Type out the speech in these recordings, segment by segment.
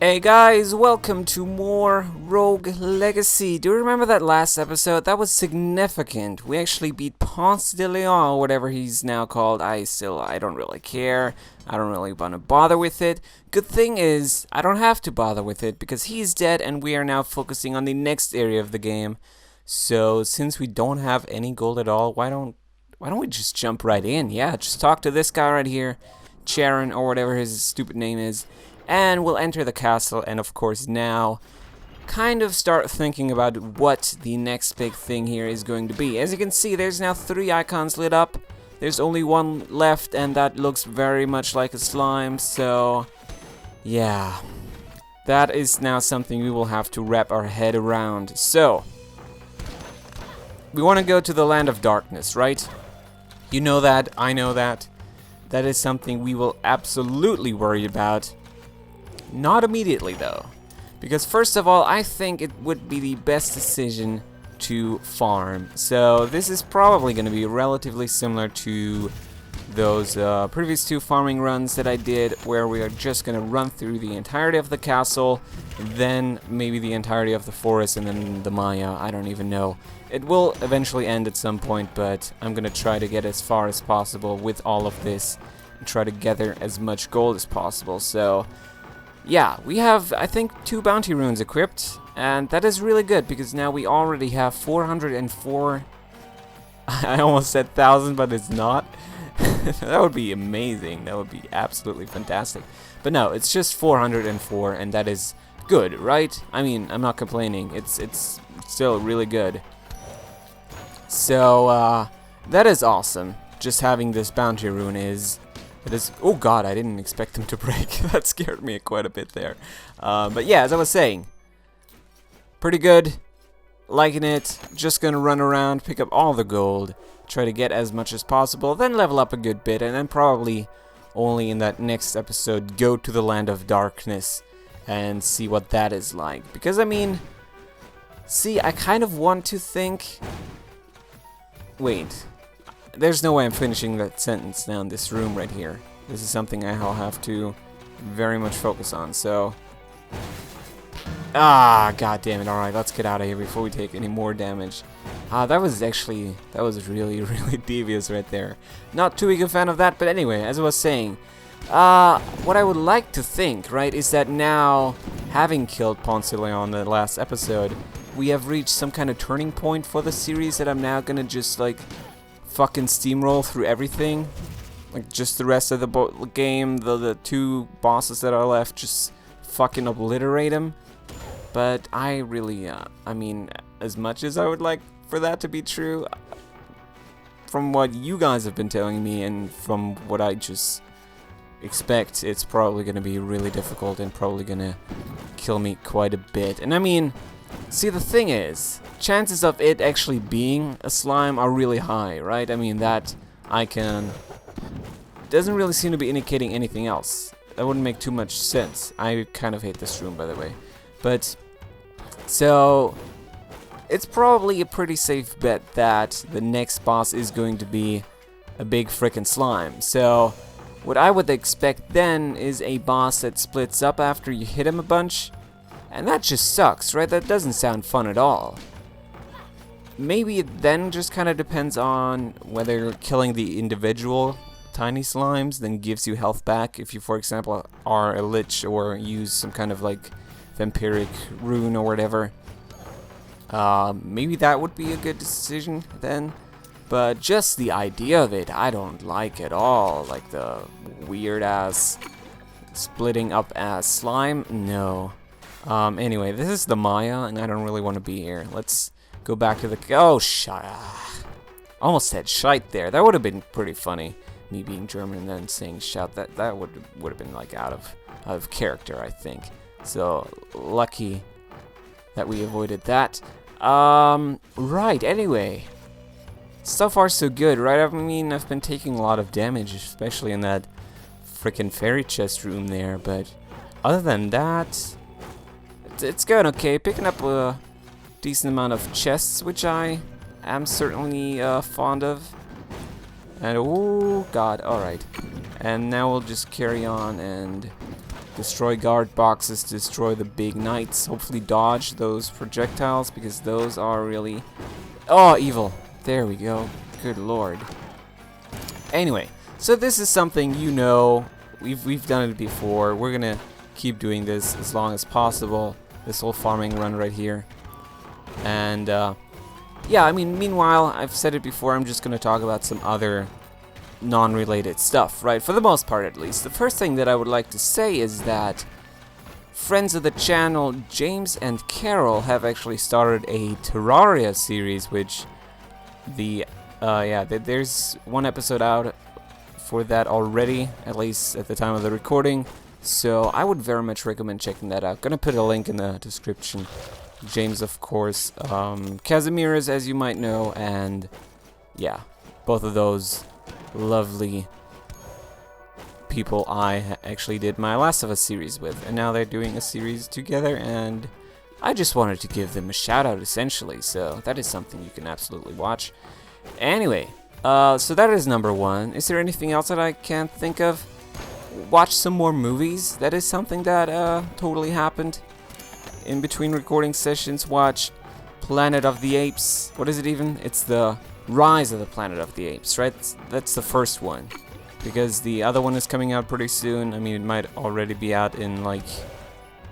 Hey guys, welcome to more Rogue Legacy. Do you remember that last episode? That was significant. We actually beat Ponce de Leon, or whatever he's now called. I don't really care. I don't really want to bother with it. Good thing is, I don't have to bother with it because he's dead and we are now focusing on the next area of the game. So, since we don't have any gold at all, why don't we just jump right in? Yeah, just talk to this guy right here, Charon, or whatever his stupid name is. And we'll enter the castle and of course now kind of start thinking about what the next big thing here is going to be. As you can see, there's now 3 icons lit up. There's only one left and that looks very much like a slime, so yeah. That is now something we will have to wrap our head around. So, we want to go to the Land of Darkness, right? You know that, I know that. That is something we will absolutely worry about. Not immediately though, because first of all, I think it would be the best decision to farm. So this is probably going to be relatively similar to those previous 2 farming runs that I did, where we are just going to run through the entirety of the castle, then maybe the entirety of the forest, and then the Maya. I don't even know. It will eventually end at some point, but I'm going to try to get as far as possible with all of this and try to gather as much gold as possible. So yeah, we have, I think, 2 bounty runes equipped, and that is really good, because now we already have 404, I almost said 1,000, but it's not. That would be amazing, that would be absolutely fantastic. But no, it's just 404, and that is good, right? I mean, I'm not complaining, it's still really good. So, that is awesome. Just having this bounty rune is... oh god, I didn't expect them to break. That scared me quite a bit there. But yeah, as I was saying, pretty good. Liking it. Just gonna run around, pick up all the gold, try to get as much as possible, then level up a good bit, and then probably only in that next episode go to the Land of Darkness and see what that is like. Because, I mean, see, I kind of want to think... Wait. There's no way I'm finishing that sentence now in this room right here. This is something I'll have to very much focus on, so... God damn it, alright, let's get out of here before we take any more damage. That was really, really devious right there. Not too big a fan of that, but anyway, as I was saying, what I would like to think, right, is that now, having killed Ponce de Leon in the last episode, we have reached some kind of turning point for the series that I'm now gonna just, like, fucking steamroll through everything, like just the rest of the game, the 2 bosses that are left, just fucking obliterate them. But I really, I mean, as much as I would like for that to be true, from what you guys have been telling me and from what I just expect, it's probably gonna be really difficult and probably gonna kill me quite a bit. And I mean, see, the thing is, chances of it actually being a slime are really high, right? I mean, that icon doesn't really seem to be indicating anything else. That wouldn't make too much sense. I kind of hate this room, by the way. But, so, it's probably a pretty safe bet that the next boss is going to be a big frickin' slime. So, what I would expect then is a boss that splits up after you hit him a bunch. And that just sucks, right? That doesn't sound fun at all. Maybe it then just kind of depends on whether killing the individual tiny slimes then gives you health back. If you, for example, are a lich or use some kind of like vampiric rune or whatever. Maybe that would be a good decision then. But just the idea of it, I don't like at all. Like the weird ass splitting up ass slime, no. Anyway, this is the Maya, and I don't really want to be here. Let's go back to the... Oh, almost said shite there. That would have been pretty funny. Me being German and then saying shout. That would have been like out of character, I think. So, lucky that we avoided that. Right, anyway. So far, so good, right? I mean, I've been taking a lot of damage, especially in that frickin' fairy chest room there, but other than that... It's going okay, picking up a decent amount of chests, which I am certainly fond of. And oh god, alright. And now we'll just carry on and destroy guard boxes, destroy the big knights, hopefully dodge those projectiles, because those are really... Oh, evil. There we go. Good lord. Anyway, so this is something you know, we've done it before. We're gonna keep doing this as long as possible, this whole farming run right here. And yeah, I mean, meanwhile, I've said it before, I'm just gonna talk about some other non-related stuff, right? For the most part, at least. The first thing that I would like to say is that friends of the channel, James and Carol, have actually started a Terraria series, which there's one episode out for that already, at least at the time of the recording. So I would very much recommend checking that out. Gonna put a link in the description. James, of course, Casimirs, as you might know, and yeah, both of those lovely people I actually did my Last of Us series with, and now they're doing a series together, and I just wanted to give them a shout out, essentially. So that is something you can absolutely watch. Anyway, so that is number one. Is there anything else that I can't think of? Watch some more movies. That is something that totally happened in between recording sessions. Watch Planet of the Apes. What is it even? It's the Rise of the Planet of the Apes, right? That's the first one, because the other one is coming out pretty soon. I mean, it might already be out in like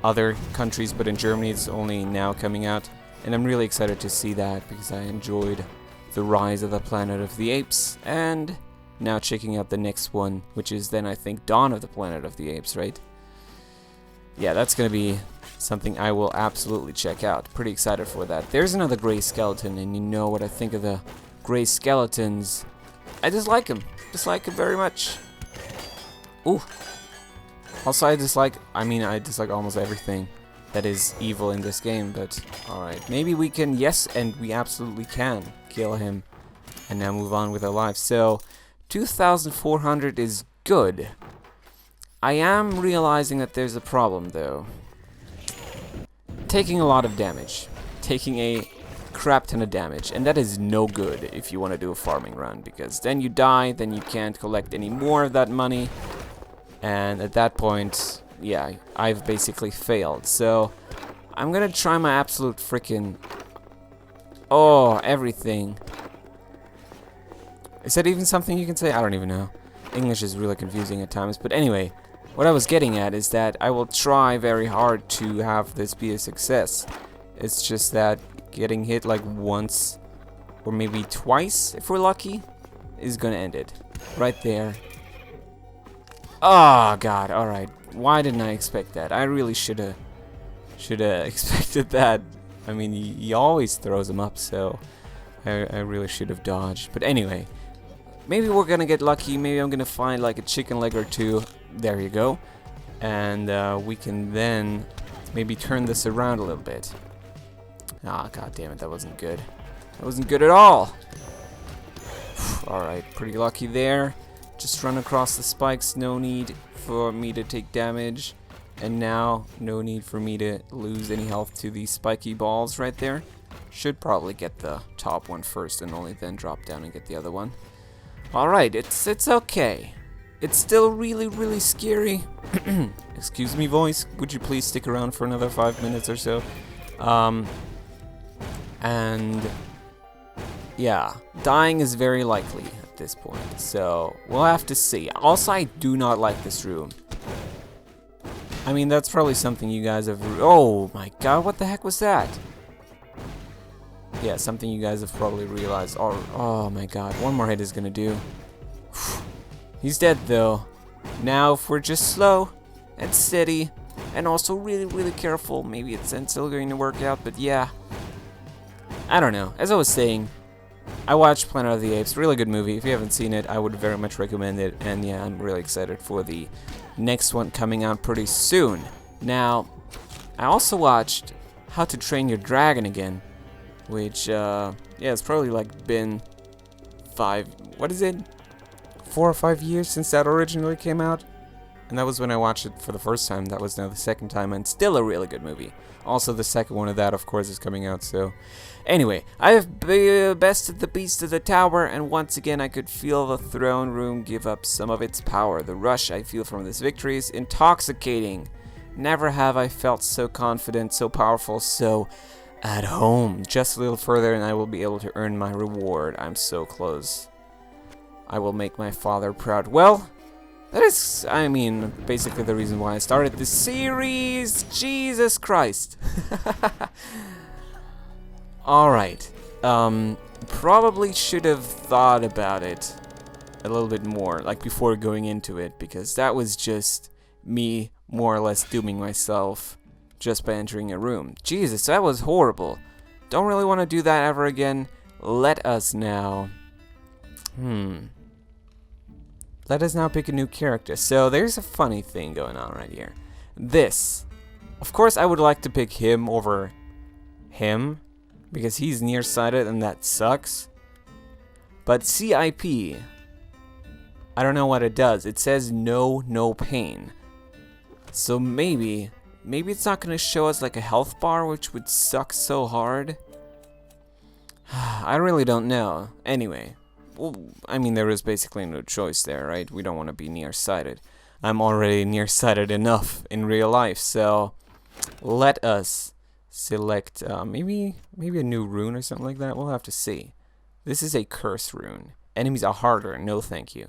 other countries, but in Germany it's only now coming out, and I'm really excited to see that because I enjoyed the Rise of the Planet of the Apes, and now checking out the next one, which is then I think Dawn of the Planet of the Apes, right? Yeah, that's gonna be something I will absolutely check out. Pretty excited for that. There's another gray skeleton, and you know what I think of the gray skeletons. I dislike him. Dislike him very much. Ooh. Also, I dislike almost everything that is evil in this game, but alright. Maybe we can, yes, and we absolutely can kill him and now move on with our lives. So, 2,400 is good. I am realizing that there's a problem, though. Taking a lot of damage. Taking a crap ton of damage, and that is no good if you want to do a farming run, because then you die, then you can't collect any more of that money, and at that point, yeah, I've basically failed. So I'm gonna try my absolute freaking everything. Is that even something you can say? I don't even know. English is really confusing at times, but anyway, what I was getting at is that I will try very hard to have this be a success. It's just that getting hit like once or maybe twice, if we're lucky, is gonna end it. Right there. Oh god, alright. Why didn't I expect that? I really shoulda expected that. I mean, he always throws them up, so I really should have dodged. But anyway, maybe we're gonna get lucky. Maybe I'm gonna find like a chicken leg or two. There you go. And we can then maybe turn this around a little bit. Ah, god damn it, that wasn't good. That wasn't good at all. Alright, pretty lucky there. Just run across the spikes, no need for me to take damage. And now, no need for me to lose any health to these spiky balls right there. Should probably get the top one first and only then drop down and get the other one. Alright, it's okay. It's still really, really scary. Excuse me, voice. Would you please stick around for another 5 minutes or so? And yeah, dying is very likely at this point, so we'll have to see. Also, I do not like this room. I mean, that's probably something you guys have... Oh my god, what the heck was that? Yeah, something you guys have probably realized. Oh my god, one more hit is gonna do. He's dead though. Now, if we're just slow and steady and also really, really careful, maybe it's still going to work out, but yeah. I don't know. As I was saying, I watched Planet of the Apes. Really good movie. If you haven't seen it, I would very much recommend it. And yeah, I'm really excited for the next one coming out pretty soon. Now, I also watched How to Train Your Dragon again, which, yeah, it's probably like been 4 or 5 years since that originally came out. And that was when I watched it for the first time. That was now the second time, and still a really good movie. Also, the second one of that, of course, is coming out, so... Anyway, I have bested the beast of the tower, and once again I could feel the throne room give up some of its power. The rush I feel from this victory is intoxicating. Never have I felt so confident, so powerful, so at home. Just a little further and I will be able to earn my reward. I'm so close. I will make my father proud. Well, that is, I mean, basically the reason why I started this series. Jesus Christ. Alright. Probably should have thought about it a little bit more, like before going into it, because that was just me more or less dooming myself just by entering a room. Jesus, that was horrible. Don't really want to do that ever again. Let us now... Let us now pick a new character. So there's a funny thing going on right here. This. Of course I would like to pick him over him, because he's nearsighted and that sucks. But CIP, I don't know what it does. It says no pain. So maybe it's not going to show us like a health bar, which would suck so hard. I really don't know. Anyway, well, I mean, there is basically no choice there, right? We don't want to be nearsighted. I'm already nearsighted enough in real life, so let us select maybe a new rune or something like that. We'll have to see. This is a curse rune. Enemies are harder. No thank you.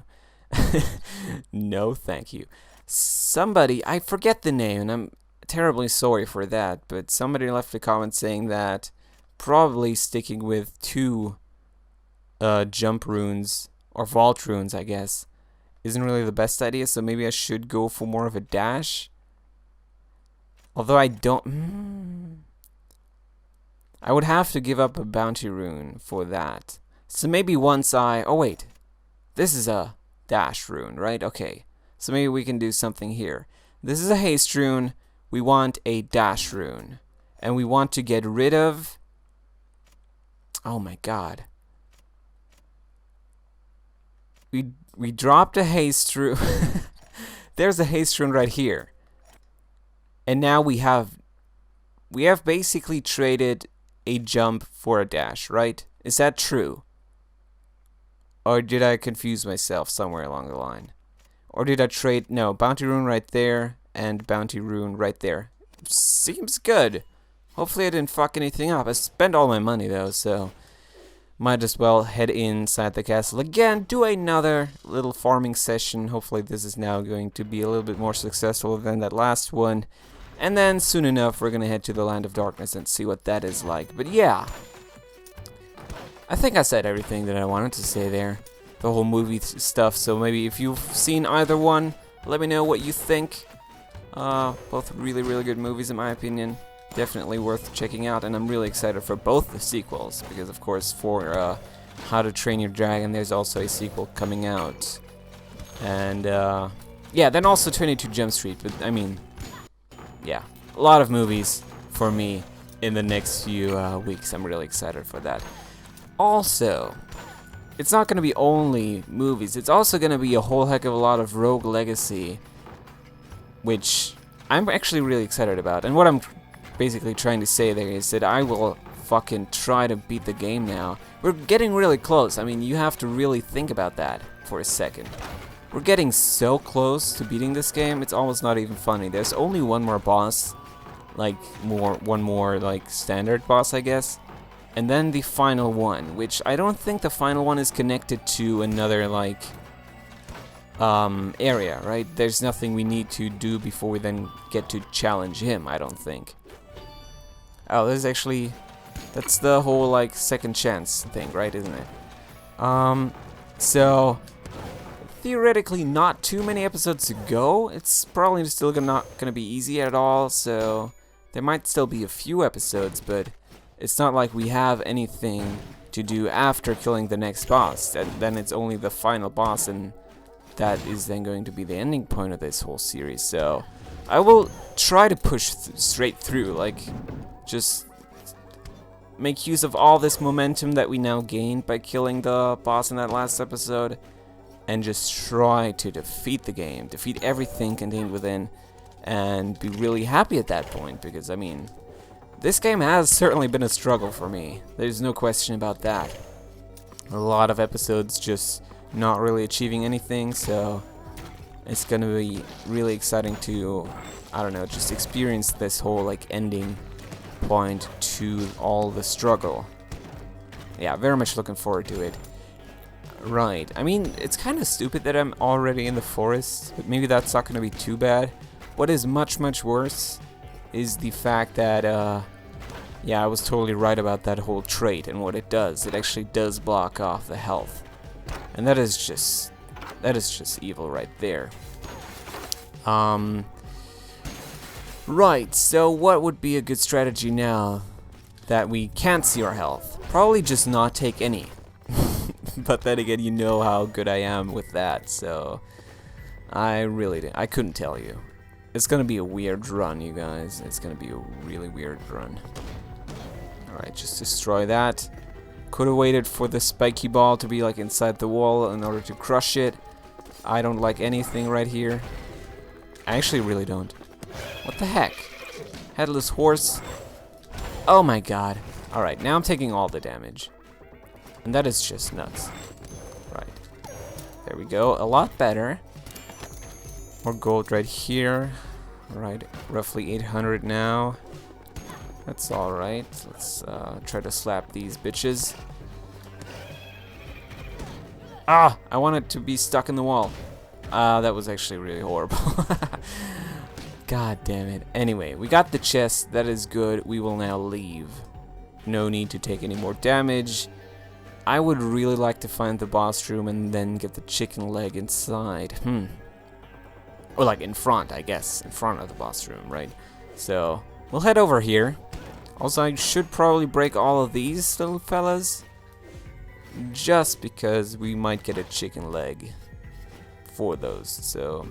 No thank you. Somebody, I forget the name, and I'm terribly sorry for that, but somebody left a comment saying that probably sticking with 2 jump runes, or vault runes, I guess, isn't really the best idea, so maybe I should go for more of a dash. Although I don't... I would have to give up a bounty rune for that. So maybe once I... Oh, wait. This is a dash rune, right? Okay. So maybe we can do something here. This is a haste rune. We want a dash rune. And we want to get rid of... Oh my god. We dropped a haste rune. There's a haste rune right here. And now we have basically traded a jump for a dash, right? Is that true? Or did I confuse myself somewhere along the line? Or did I trade... No, bounty rune right there and bounty rune right there. Seems good. Hopefully I didn't fuck anything up. I spent all my money though, so... Might as well head inside the castle again, do another little farming session. Hopefully this is now going to be a little bit more successful than that last one. And then soon enough we're gonna head to the Land of Darkness and see what that is like. But yeah, I think I said everything that I wanted to say there. The whole movie stuff, so maybe if you've seen either one, let me know what you think. Both really, really good movies in my opinion. Definitely worth checking out, and I'm really excited for both the sequels, because of course for How to Train Your Dragon there's also a sequel coming out. And yeah, then also 22 Jump Street, but I mean, yeah, a lot of movies for me in the next few weeks. I'm really excited for that. Also, it's not going to be only movies, it's also going to be a whole heck of a lot of Rogue Legacy, which I'm actually really excited about. And what I'm basically trying to say there is that I will fucking try to beat the game now. We're getting really close. I mean, you have to really think about that for a second. We're getting so close to beating this game, it's almost not even funny. There's only one more boss, like one more like standard boss, I guess. And then the final one, which I don't think the final one is connected to another like area, right? There's nothing we need to do before we then get to challenge him, I don't think. Oh, this is actually, that's the whole like second chance thing, right, isn't it? So theoretically not too many episodes to go. It's probably still not gonna be easy at all, so there might still be a few episodes, but it's not like we have anything to do after killing the next boss. And then it's only the final boss, and that is then going to be the ending point of this whole series. So I will try to push straight through, like just make use of all this momentum that we now gained by killing the boss in that last episode, and just try to defeat the game, defeat everything contained within, and be really happy at that point, because, I mean, this game has certainly been a struggle for me. There's no question about that. A lot of episodes just not really achieving anything, so it's gonna be really exciting to, I don't know, just experience this whole, like, ending point to all the struggle. Yeah, very much looking forward to it. Right, I mean, it's kind of stupid that I'm already in the forest, but maybe that's not gonna be too bad. What is much, much worse is the fact that, yeah, I was totally right about that whole trait and what it does. It actually does block off the health. And that is just evil right there. Right, so what would be a good strategy now that we can't see our health? Probably just not take any. But then again, you know how good I am with that, so I couldn't tell you. It's gonna be a weird run, you guys. It's gonna be a really weird run. Alright, just destroy that. Could have waited for the spiky ball to be like inside the wall in order to crush it. I don't like anything right here. I actually really don't. What the heck? Headless horse. Oh my god. Alright, now I'm taking all the damage. And that is just nuts. Right. There we go. A lot better. More gold right here. Alright, roughly 800 now. That's alright. Let's try to slap these bitches. Ah! I wanted to be stuck in the wall. That was actually really horrible. God damn it. Anyway, we got the chest. That is good. We will now leave. No need to take any more damage. I would really like to find the boss room and then get the chicken leg inside. Or like in front, I guess. In front of the boss room, right? So, we'll head over here. Also, I should probably break all of these little fellas. Just because we might get a chicken leg for those. So,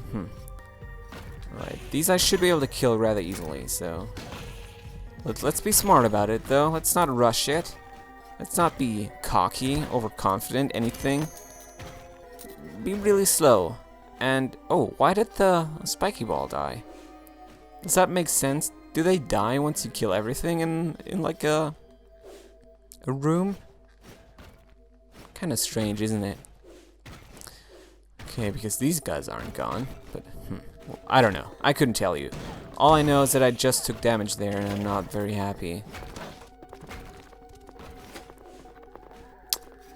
Right. These I should be able to kill rather easily, so let's be smart about it, though. Let's not rush it. Let's not be cocky, overconfident, anything. Be really slow. And, oh, why did the spiky ball die? Does that make sense? Do they die once you kill everything in like a room? Kind of strange, isn't it? Okay, because these guys aren't gone, but well, I don't know. I couldn't tell you. All I know is that I just took damage there and I'm not very happy.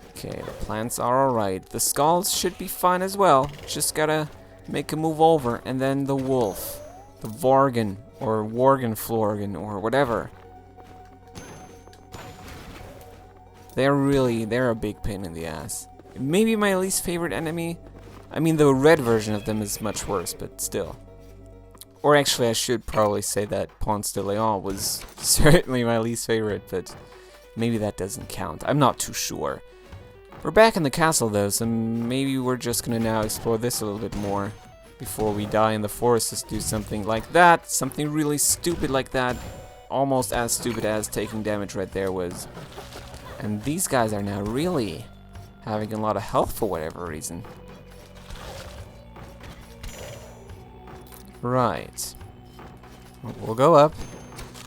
Okay, the plants are alright. The skulls should be fine as well. Just gotta make a move over, and then the wolf. The Vorgen, or Worgen or whatever. They're a big pain in the ass. Maybe my least favorite enemy. I mean, the red version of them is much worse, but still. Or actually, I should probably say that Ponce de Leon was certainly my least favorite, but maybe that doesn't count. I'm not too sure. We're back in the castle, though, so maybe we're just gonna now explore this a little bit more before we die in the forest. Just do something like that, something really stupid like that, almost as stupid as taking damage right there was. And these guys are now really having a lot of health for whatever reason. Right. We'll go up.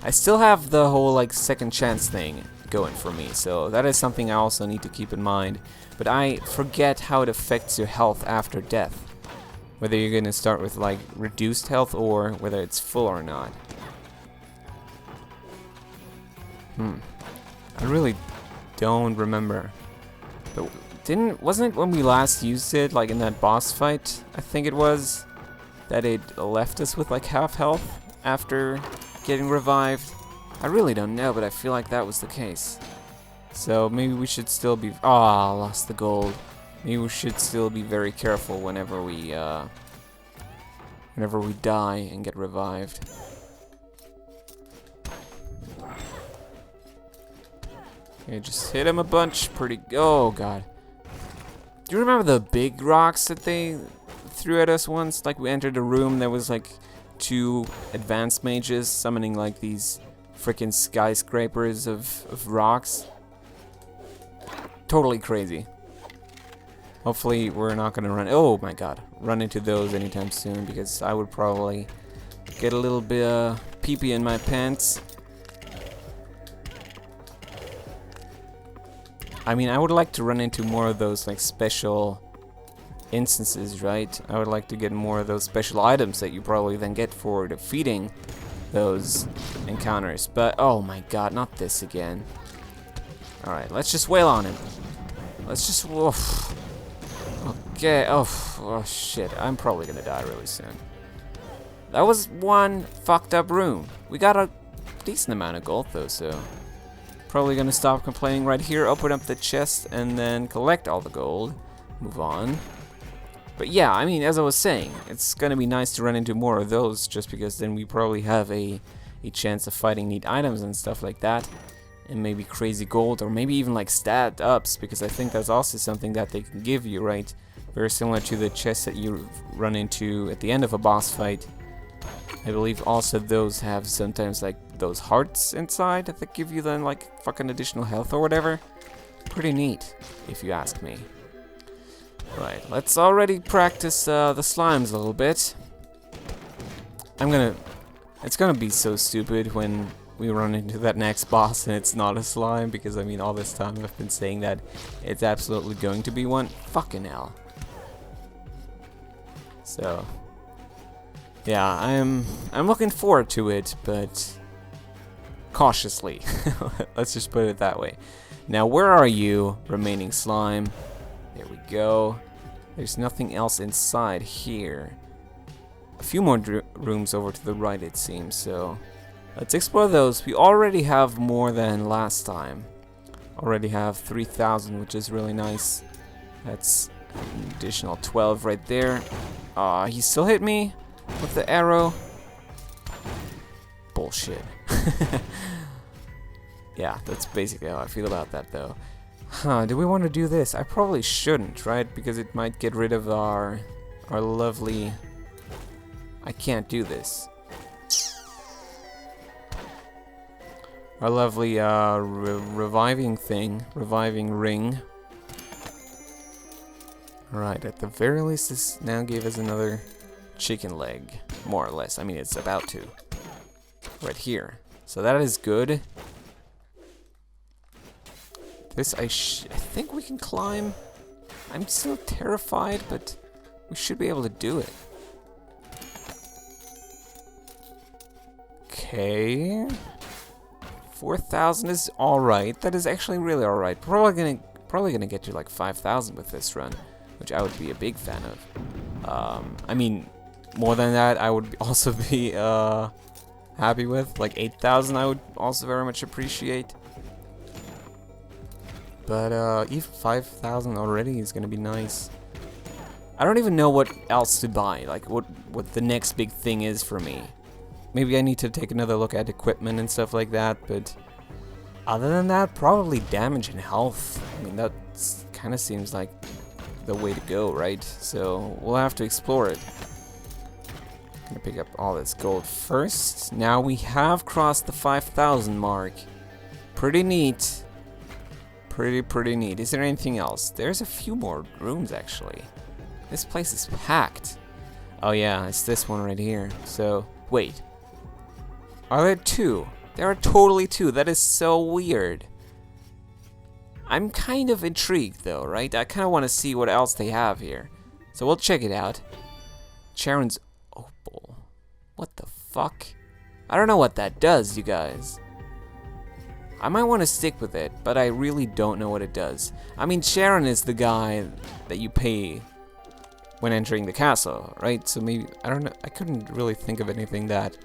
I still have the whole like second chance thing going for me, so that is something I also need to keep in mind. But I forget how it affects your health after death. Whether you're gonna start with like reduced health or whether it's full or not. I really don't remember. But wasn't it when we last used it, like in that boss fight, I think it was, that it left us with like half health after getting revived? I really don't know, but I feel like that was the case. So maybe we should still be... Ah, lost the gold. Maybe we should still be very careful whenever we die and get revived. Okay, just hit him a bunch. Pretty... Oh, God. Do you remember the big rocks that they threw at us once? Like, we entered a room, there was, like, 2 advanced mages summoning, like, these freaking skyscrapers of rocks. Totally crazy. Hopefully we're not gonna oh my god, run into those anytime soon, because I would probably get a little bit pee-pee in my pants. I mean, I would like to run into more of those like special instances, right? I would like to get more of those special items that you probably then get for defeating those encounters. But oh my god, not this again. Alright, let's just wail on him. Let's just woof. Okay, oh shit, I'm probably gonna die really soon. That was one fucked up room. We got a decent amount of gold though, so probably gonna stop complaining right here, open up the chest, and then collect all the gold. Move on. But yeah, I mean, as I was saying, it's gonna be nice to run into more of those, just because then we probably have a chance of fighting neat items and stuff like that. And maybe crazy gold, or maybe even like stat ups, because I think that's also something that they can give you, right? Very similar to the chests that you run into at the end of a boss fight. I believe also those have sometimes like those hearts inside that give you then like fucking additional health or whatever. Pretty neat, if you ask me. Right, let's already practice the slimes a little bit. It's gonna be so stupid when we run into that next boss and it's not a slime, because I mean all this time I've been saying that it's absolutely going to be one. Fucking hell. So yeah, I'm looking forward to it, but cautiously. Let's just put it that way. Now where are you, remaining slime? There we go. There's nothing else inside here. A few more rooms over to the right, it seems, so let's explore those. We already have more than last time. Already have 3,000, which is really nice. That's an additional 12 right there. He still hit me with the arrow. Bullshit. Yeah, that's basically how I feel about that, though. Huh, do we want to do this? I probably shouldn't, right? Because it might get rid of our lovely... I can't do this. Our lovely reviving thing, reviving ring. Alright, at the very least this now gave us another chicken leg, more or less. I mean, it's about to. Right here. So that is good. This I think we can climb. I'm still terrified, but we should be able to do it. Okay. 4,000 is alright. That is actually really alright. Probably gonna get to like 5,000 with this run, which I would be a big fan of. I mean, more than that, I would also be happy with. Like 8,000, I would also very much appreciate. But even 5,000 already is gonna be nice. I don't even know what else to buy. Like what the next big thing is for me. Maybe I need to take another look at equipment and stuff like that, but other than that, probably damage and health. I mean, that kind of seems like the way to go, right? So we'll have to explore it. Gonna pick up all this gold first. Now we have crossed the 5,000 mark. Pretty neat. Pretty neat. Is there anything else? There's a few more rooms, actually. This place is packed. Oh yeah, it's this one right here. So, wait. Are there two? There are totally two. That is so weird. I'm kind of intrigued though, right? I kind of want to see what else they have here. So we'll check it out. Charon's opal. What the fuck? I don't know what that does, you guys. I might want to stick with it, but I really don't know what it does. I mean, Charon is the guy that you pay when entering the castle, right? So maybe, I don't know, I couldn't really think of anything that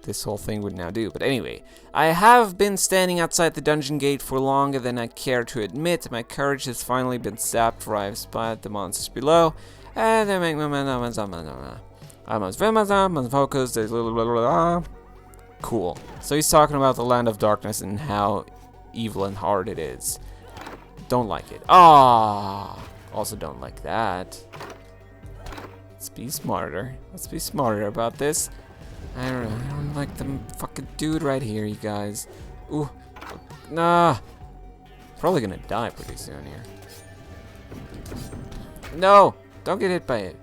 this whole thing would now do. But anyway, I have been standing outside the dungeon gate for longer than I care to admit. My courage has finally been sapped, for I have spied the monsters below, and they make I must focus. Cool. So he's talking about the land of darkness and how evil and hard it is. Don't like it. Also don't like that. Let's be smarter. Let's be smarter about this. I don't like the fucking dude right here, you guys. Ooh. Nah. Probably gonna die pretty soon here. No! Don't get hit by it.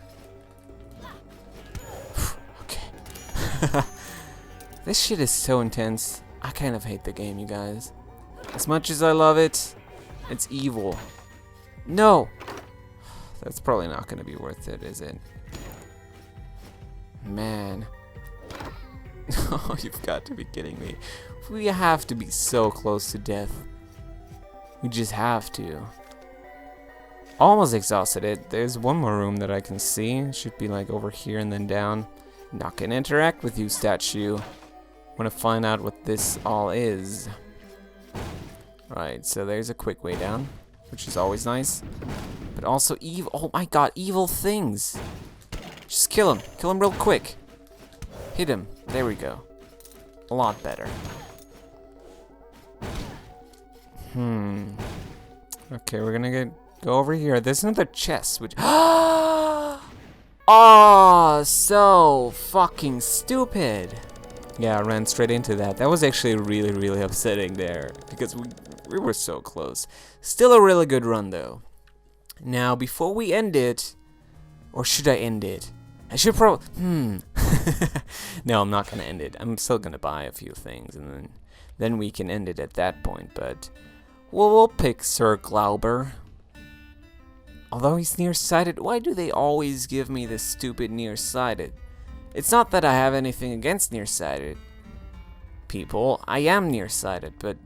Okay. This shit is so intense. I kind of hate the game, you guys. As much as I love it, it's evil. No! That's probably not going to be worth it, is it? Man. Oh, you've got to be kidding me. We have to be so close to death. We just have to. Almost exhausted it. There's one more room that I can see. It should be like over here and then down. Not gonna interact with you, statue. Wanna find out what this all is. Right, so there's a quick way down, which is always nice. But also evil. Oh my god, evil things. Just kill him. Kill him real quick. Hit him. There we go. A lot better. Okay, we're gonna go over here. There's another chest, which... Oh, so fucking stupid. Yeah, I ran straight into that. That was actually really, really upsetting there. Because we were so close. Still a really good run, though. Now, before we end it... Or should I end it? I should probably... No, I'm not gonna end it. I'm still gonna buy a few things, and then we can end it at that point, but... We'll pick Sir Glauber. Although he's nearsighted, why do they always give me this stupid nearsighted? It's not that I have anything against nearsighted people. I am nearsighted, but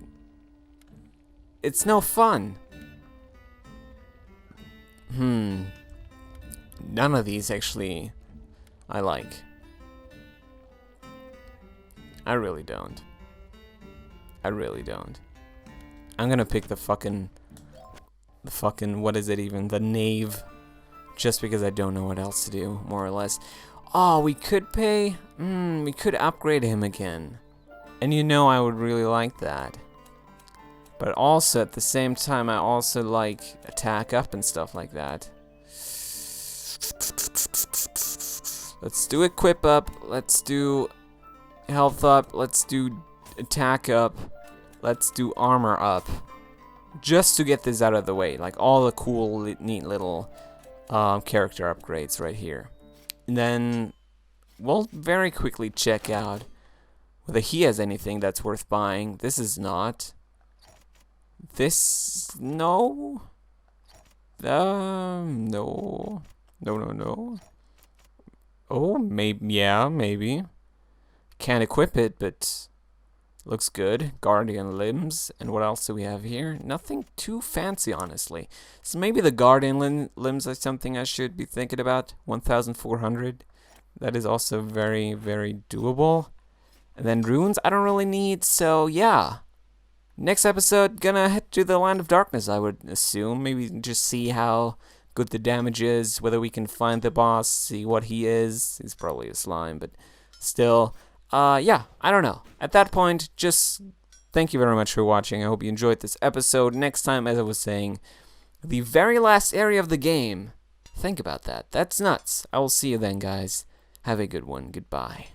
it's no fun. None of these actually I like. I really don't. I really don't. I'm gonna pick the fucking, what is it even? The knave. Just because I don't know what else to do, more or less. Oh, we could pay, we could upgrade him again. And you know I would really like that. But also, at the same time, I also like attack up and stuff like that. Let's do equip up, let's do health up, let's do attack up. Let's do armor up, just to get this out of the way, like all the cool, neat little character upgrades right here. And then we'll very quickly check out whether he has anything that's worth buying. This is not. This, no. No. No. Oh, maybe, yeah, maybe. Can't equip it, but... Looks good. Guardian limbs. And what else do we have here? Nothing too fancy, honestly. So maybe the guardian limbs are something I should be thinking about. 1,400. That is also very, very doable. And then runes I don't really need, so yeah. Next episode, gonna head to the Land of Darkness, I would assume. Maybe just see how good the damage is, whether we can find the boss, see what he is. He's probably a slime, but still... yeah, I don't know. At that point, just thank you very much for watching. I hope you enjoyed this episode. Next time, as I was saying, the very last area of the game. Think about that. That's nuts. I will see you then, guys. Have a good one. Goodbye.